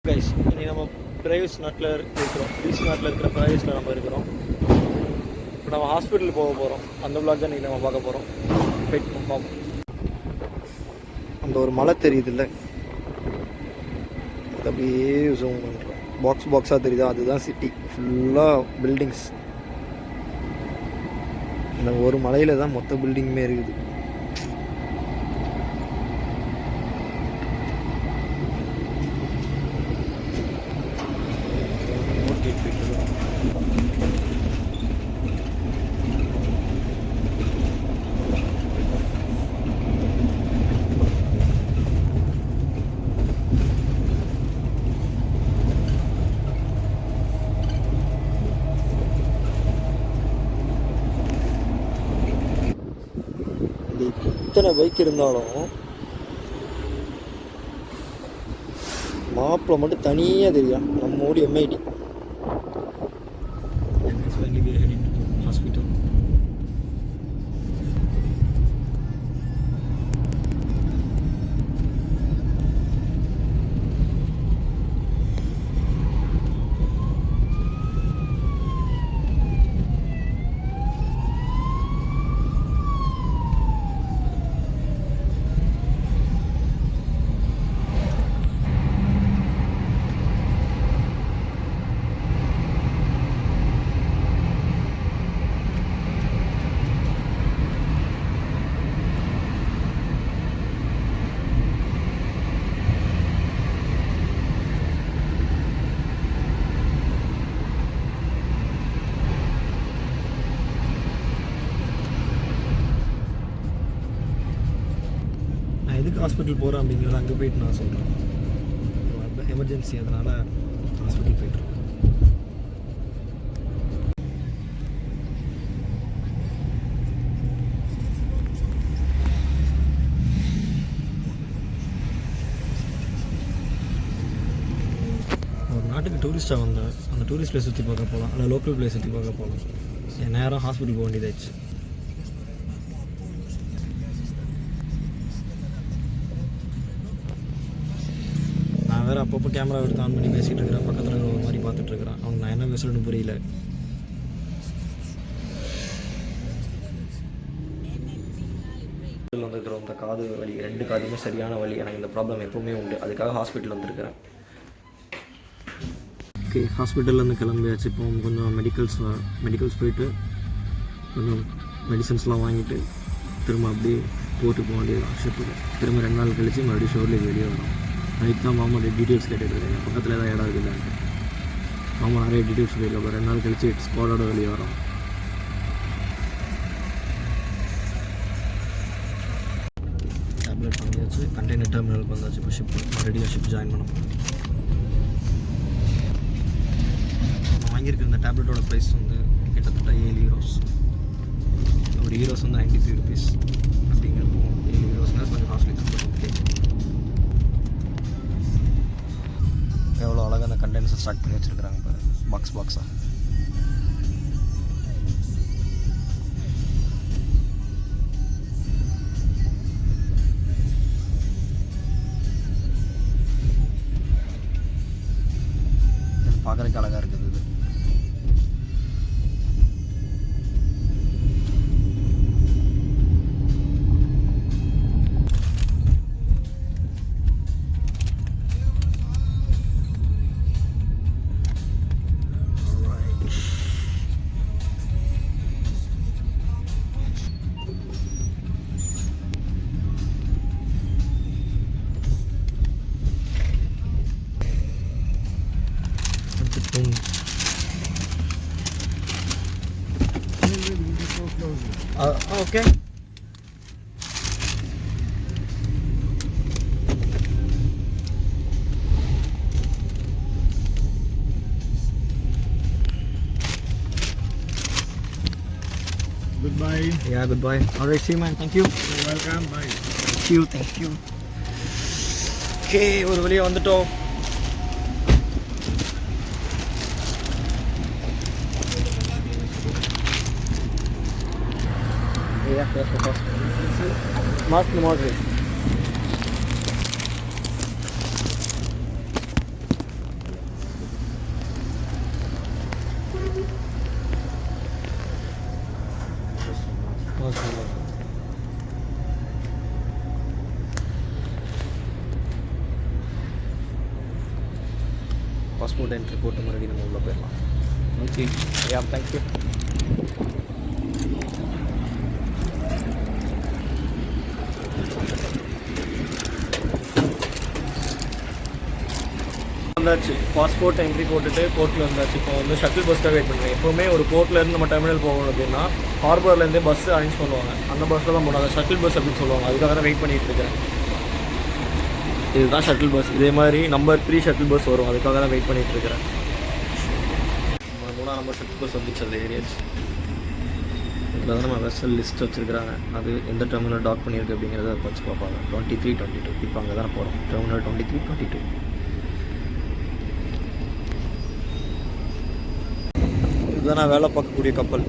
Guys, இனி நம்ம privacy நாட்டில் இருக்கிறோம். பீச் நாட்டில் இருக்கிற பிரைவேஸில் நம்ம இருக்கிறோம். இப்போ நம்ம ஹாஸ்பிட்டல் போக போகிறோம். அந்த விளாக் தான் இன்றைக்கி நம்ம பார்க்க போகிறோம். வெயிட் பார்ப்போம். அந்த ஒரு மலை தெரியுது இல்லை, அது அப்படியே ஜூம் பண்ணுறோம். பாக்ஸாக தெரியுதா, அதுதான் சிட்டி. ஃபுல்லாக பில்டிங்ஸ். இந்த ஒரு மலையில் தான் மொத்த பில்டிங்குமே இருக்குது. எத்தனை பைக் இருந்தாலும் மாப்பிள்ள மட்டும் தனியாக தெரியும். நம்ம ஊர் எம்ஐடி ஹாஸ்பிட்டல். எதுக்கு ஹாஸ்பிட்டல் போகிறேன் அப்படிங்கிறத அங்கே போயிட்டு நான் சொல்கிறேன். எமர்ஜென்சி, அதனால் ஹாஸ்பிட்டல் போயிட்டுருக்கேன். ஒரு நாட்டுக்கு டூரிஸ்ட்டாக வந்தேன். அந்த டூரிஸ்ட் பிளேஸ் சுற்றி பார்க்க போகலாம், இல்லை லோக்கல் பிளேஸ் சுற்றி பார்க்க போகலாம். என் நேரம் ஹாஸ்பிட்டல் போக வேண்டியதாச்சு. வேறு அப்பப்போ கேமரா எடுத்து ஆன் பண்ணி பேசிகிட்டு இருக்கிறேன். பக்கத்தில் ஒரு மாதிரி பார்த்துட்ருக்குறான். அவனுக்கு நான் என்ன பேசுகிறேன்னு புரியல. வந்துருக்கிற இந்த காது வலி, 2 காதுமே சரியான வலி. எனக்கு இந்த ப்ராப்ளம் எப்போவுமே உண்டு. அதுக்காக ஹாஸ்பிட்டல் வந்துருக்கிறேன். ஓகே, ஹாஸ்பிட்டல்லேருந்து கிளம்பியாச்சு. இப்போ கொஞ்சம் மெடிக்கல்ஸ் போயிட்டு கொஞ்சம் மெடிசன்ஸ்லாம் வாங்கிட்டு திரும்ப அப்படியே போட்டு போக வேண்டியது ஷிப்புக்கு. திரும்ப 2 நாள் கழித்து மறுபடியும் ஷோர்லேயே வெளியே வரும். நைட் தான் மாமாவோட டீட்டெயில்ஸ் கேட்டுருக்கேன். பக்கத்தில் தான் இடம் இருக்குல்ல, மாமா நிறைய டீட்டெயில்ஸ் சொல்லியிருக்கேன். அப்புறம் 2 நாள் கழிச்சு ஸ்குவாடோட வெளியே வரோம். டேப்லெட் வாங்கியாச்சு. கண்டெய்னர் டெர்மினலுக்கு வந்தாச்சு. இப்போ ரெடியாக ஷிப் ஜாயின் பண்ண போகிறோம். நான் வாங்கியிருக்க இந்த டேப்லெட்டோட ப்ரைஸ் வந்து கிட்டத்தட்ட 7 யூரோஸ். ஒரு யூரோஸ் வந்து 93 ருபீஸ் அப்படிங்கிறப்போ 7 யூரோஸ்னால் கொஞ்சம் காஸ்ட்லி தான். ஓகே, எவ்வளோ அழகாக அந்த கண்டெய்னர்ஸை ஸ்டார்ட் பண்ணி வச்சுருக்குறாங்க பாரு, பாக்ஸாக. பார்க்குறதுக்கு அழகாக இருக்குது இது. Okay. Goodbye. Yeah, goodbye. Alright, see you, man. Thank you. You're welcome. Bye. Thank you. Okay, ஒரு வழியா வந்துட்டோம். Yeah, that's the cost. Mask moderate. Passport entry போட்டு மறுபடியும் நம்ம உள்ளே போயிடலாம். ஓகே. யா, தேங்க்யூ. வந்தாச்சு, பாஸ்போர்ட் என்ட்ரி போட்டுட்டு கோர்ட்டில் வந்தாச்சு. இப்போ வந்து ஷட்டில் பஸ்ஸாக வெயிட் பண்ணுறேன். எப்போவுமே ஒரு கோர்ட்லேருந்து நம்ம டெர்மினல் போகணும் அப்படின்னா ஹார்பர்லேருந்தே பஸ் அரேஞ்ச் பண்ணுவாங்க. அந்த பஸ்ஸில் தான் போனாங்க, ஷட்டில் பஸ் அப்படின்னு சொல்லுவாங்க. அதுக்காக தான் வெயிட் பண்ணிகிட்டு இருக்கேன். இதுதான் ஷட்டில் பஸ். இதே மாதிரி நம்பர் 3 ஷட்டில் பஸ் வரும், அதுக்காக தான் வெயிட் பண்ணிகிட்டு இருக்கிறேன். 3ஆம் நம்பர் ஷட்டில் பஸ் வந்துச்சு, அது ஏரியாச்சு. இதில் தான் நம்ம வெசல் லிஸ்ட் வச்சுருக்கிறாங்க. அது எந்த டெர்மினல் டாக் பண்ணியிருக்கு அப்படிங்கிறத வச்சு பார்ப்பாங்க. 23, 22 இப்போ அங்கே தான் போகிறோம். டெர்மினல் 23, 22. இதுதான் நான் வேலை பார்க்கக்கூடிய கப்பல்.